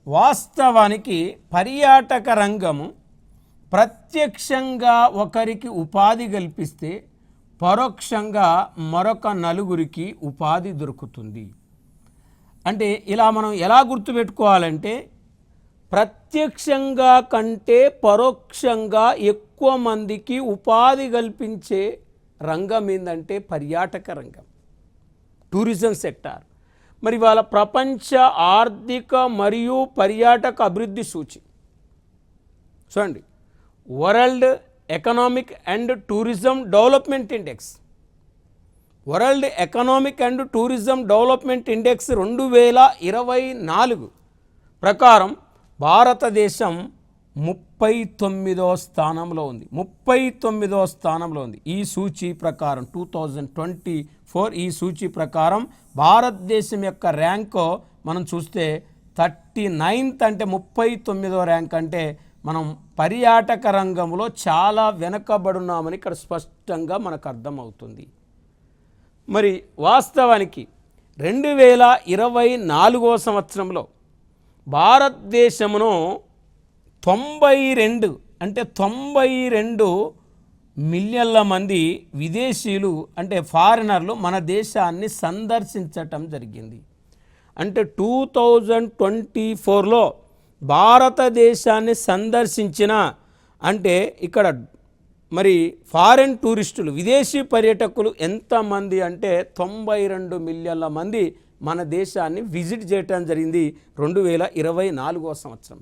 వాస్తవానికి పర్యాటక రంగము ప్రత్యక్షంగా ఒకరికి ఉపాధి కల్పిస్తే పరోక్షంగా మరొక నలుగురికి ఉపాధి దొరుకుతుంది. అంటే ఇలా మనం ఎలా గుర్తుపెట్టుకోవాలంటే ప్రత్యక్షంగా కంటే పరోక్షంగా ఎక్కువ మందికి ఉపాధి కల్పించే రంగం ఏంటంటే పర్యాటక రంగం, టూరిజం సెక్టార్. మరి వాళ్ళ ప్రపంచ ఆర్థిక మరియు పర్యాటక అభివృద్ధి సూచి చూడండి, world economic and tourism development index, world economic and tourism development index 2024 ప్రకారం భారతదేశం 39వ స్థానంలో ఉంది. 39వ స్థానంలో ఉంది. ఈ సూచి ప్రకారం 2024 ఈ సూచి ప్రకారం భారతదేశం యొక్క ర్యాంకు మనం చూస్తే 39th అంటే 39వ ర్యాంక్ అంటే మనం పర్యాటక రంగంలో చాలా వెనకబడున్నామని ఇక్కడ స్పష్టంగా మనకు అర్థమవుతుంది. మరి వాస్తవానికి 2024వ సంవత్సరంలో భారతదేశమును 92 మిలియన్ల మంది విదేశీయులు అంటే ఫారినర్లు మన దేశాన్ని సందర్శించటం జరిగింది. అంటే 2024లో భారతదేశాన్ని సందర్శించిన అంటే ఇక్కడ మరి ఫారెన్ టూరిస్టులు విదేశీ పర్యాటకులు ఎంతమంది అంటే 92 మిలియన్ల మంది మన దేశాన్ని విజిట్ చేయటం జరిగింది 2024వ సంవత్సరం.